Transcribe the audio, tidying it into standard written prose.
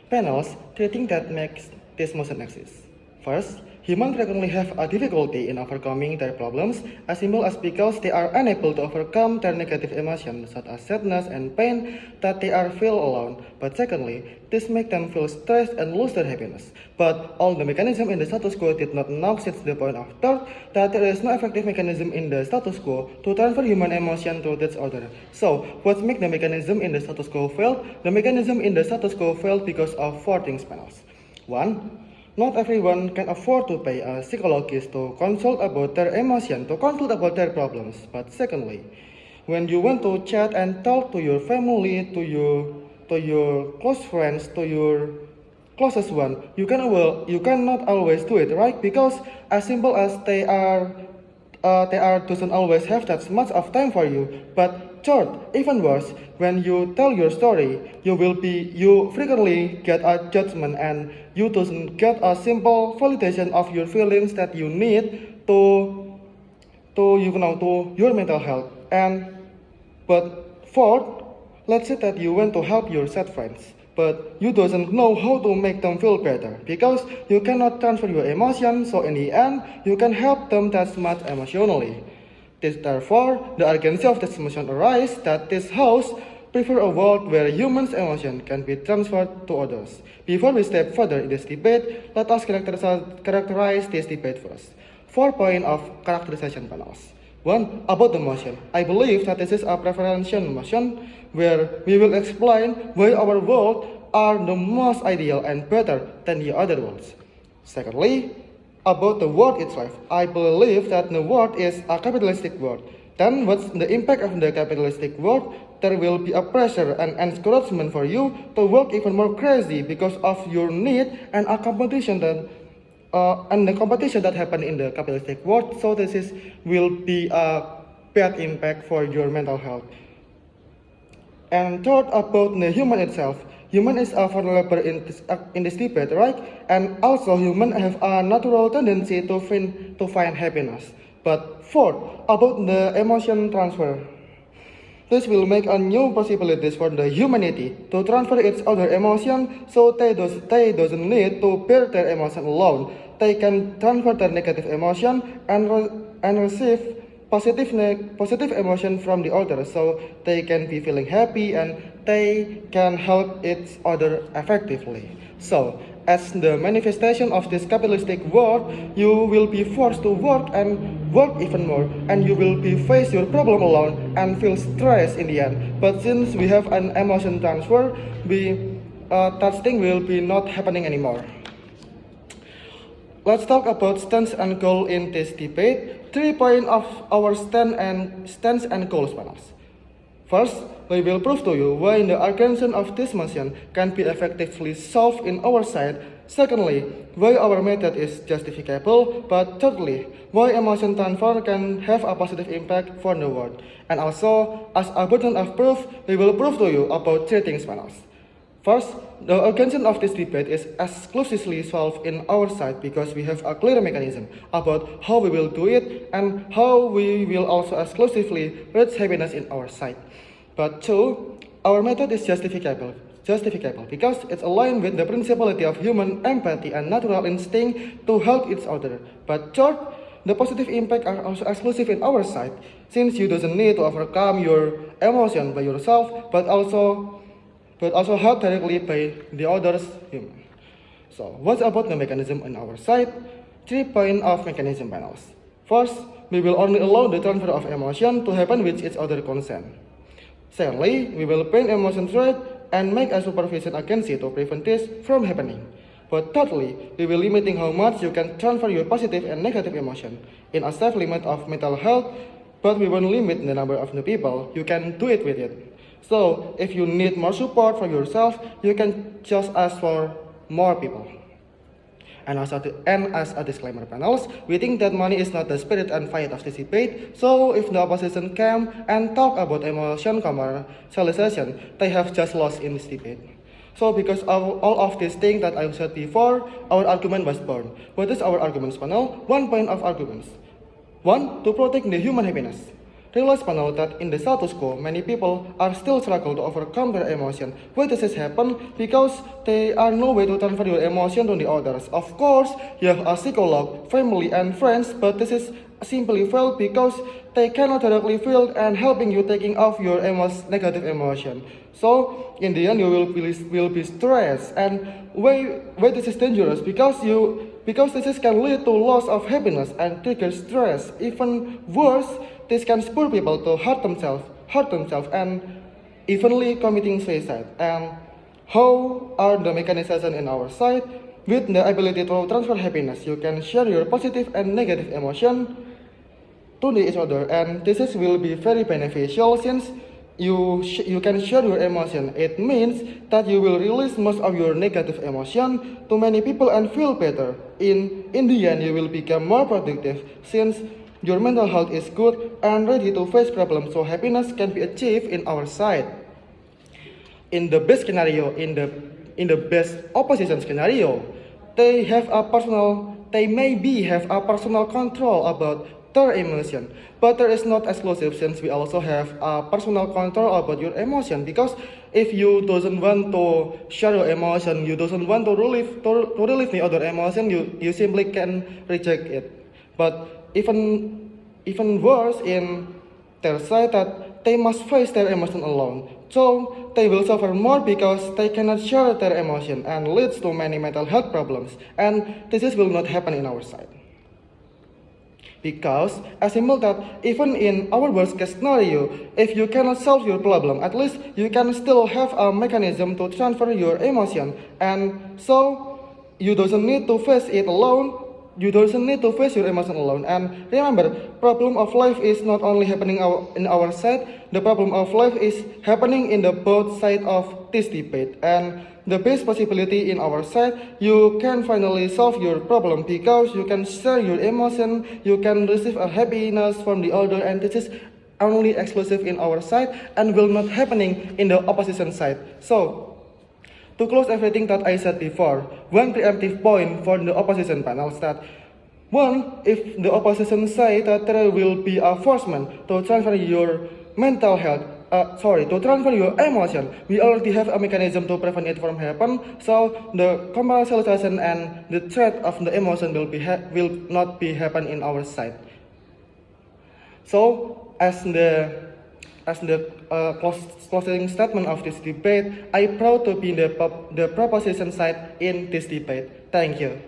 Panels, three things that makes this motion exist. First, humans frequently have a difficulty in overcoming their problems, as simple as because they are unable to overcome their negative emotions, such as sadness and pain, that they are feel alone. But secondly, this makes them feel stressed and lose their happiness. But all the mechanism in the status quo did not knock since the point of thought that there is no effective mechanism in the status quo to transfer human emotion to this order. So, what makes the mechanism in the status quo fail? The mechanism in the status quo failed because of four things, panels. 1. Not everyone can afford to pay a psychologist to consult about their emotion, to consult about their problems. But secondly, when you want to chat and talk to your family, to your close friends, to your closest one, you cannot always do it, right? Because as simple as they doesn't always have that much of time for you. But third, even worse, when you tell your story, you frequently get a judgment and you doesn't get a simple validation of your feelings that you need to your mental health. But fourth, let's say that you want to help your sad friends, but you doesn't know how to make them feel better because you cannot transfer your emotions, so in the end, you can help them that much emotionally. Therefore, the urgency of this emotion arises that this house prefer a world where humans' emotion can be transferred to others. Before we step further in this debate, let us characterize this debate first. 4 points of characterization panels. 1. About the motion. I believe that this is a preferential motion where we will explain why our world are the most ideal and better than the other worlds. Secondly, about the world itself. I believe that the world is a capitalistic world. Then what's the impact of the capitalistic world? There will be a pressure and encouragement for you to work even more crazy because of your need and a competition and the competition that happen in the capitalistic world. So will be a bad impact for your mental health. And third, about the human itself. Human is a vulnerable in this debate, right? And also human have a natural tendency to find happiness. But fourth, about the emotion transfer. This will make a new possibilities for the humanity to transfer its other emotion, so they doesn't need to bear their emotion alone. They can transfer their negative emotion and receive positive emotion from the other, so they can be feeling happy and they can help each other effectively. So, as the manifestation of this capitalistic world, you will be forced to work and work even more, and you will be face your problem alone and feel stressed in the end. But since we have an emotion transfer, that thing will be not happening anymore. Let's talk about stance and goal in this debate. 3 points of our stance and goals panels. First, we will prove to you why the argument of this motion can be effectively solved in our side. Secondly, why our method is justifiable. But thirdly, why emotion transfer can have a positive impact for the world. And also, as a burden of proof, we will prove to you about 3 things panels. First, the urgency of this debate is exclusively solved in our side because we have a clear mechanism about how we will do it and how we will also exclusively reach happiness in our side. But two, our method is justifiable because it's aligned with the principality of human empathy and natural instinct to help each other. But third, the positive impact are also exclusive in our side since you doesn't need to overcome your emotion by yourself, but also help directly by the others human. So, what's about the mechanism on our side? 3 points of mechanism panels. First, we will only allow the transfer of emotion to happen with each other consent. Secondly, we will paint emotion thread and make a supervision agency to prevent this from happening. But thirdly, we will limiting how much you can transfer your positive and negative emotion in a safe limit of mental health, but we won't limit the number of the people you can do it with it. So, if you need more support for yourself, you can just ask for more people. And as a disclaimer panels, we think that money is not the spirit and fight of this debate. So, if the opposition came and talk about emotion commercialization, they have just lost in this debate. So, because of all of these things that I said before, our argument was born. What is our arguments panel? 1 point of arguments. 1. To protect the human happiness. realize panel that in the status quo, many people are still struggle to overcome their emotion. Why does this happen? Because there are no way to transfer your emotion to the others. Of course, you have a psycholog, family, and friends, but this is simply failed because they cannot directly feel and helping you taking off your negative emotion. So in the end, you will be stressed, and why this is dangerous? Because this can lead to loss of happiness and trigger stress. Even worse, this can spur people to hurt themselves, and evenly committing suicide. And how are the mechanisms in our side? With the ability to transfer happiness, you can share your positive and negative emotion to each other, and will be very beneficial since you can share your emotion. It means that you will release most of your negative emotion to many people and feel better. In the end, you will become more productive since your mental health is good and ready to face problems, so happiness can be achieved in our side. In the best scenario, in the best opposition scenario, they maybe have a personal control about their emotion, but there is not exclusive since we also have a personal control about your emotion. Because if you doesn't want to share your emotion, you doesn't want to relieve the other emotion, you simply can reject it. But even worse in their side that they must face their emotion alone. So they will suffer more because they cannot share their emotion and leads to many mental health problems. And this will not happen in our side. Because as simple that even in our worst case scenario, if you cannot solve your problem, at least you can still have a mechanism to transfer your emotion, and so you doesn't need to face it alone. You doesn't need to face your emotion alone. And remember, problem of life is not only happening in our side. The problem of life is happening in the both side of this debate. And the best possibility in our side, you can finally solve your problem because you can share your emotion, you can receive a happiness from the other, and this is only exclusive in our side and will not happening in the opposition side. So to close everything that I said before, one preemptive point for the opposition panels that one, if the opposition say that there will be a forcement to transfer your mental health, to transfer your emotion, we already have a mechanism to prevent it from happen. So the commercialization and the threat of the emotion will not be happen in our side. So as the closing statement of this debate, I'm proud to be the proposition side in this debate. Thank you.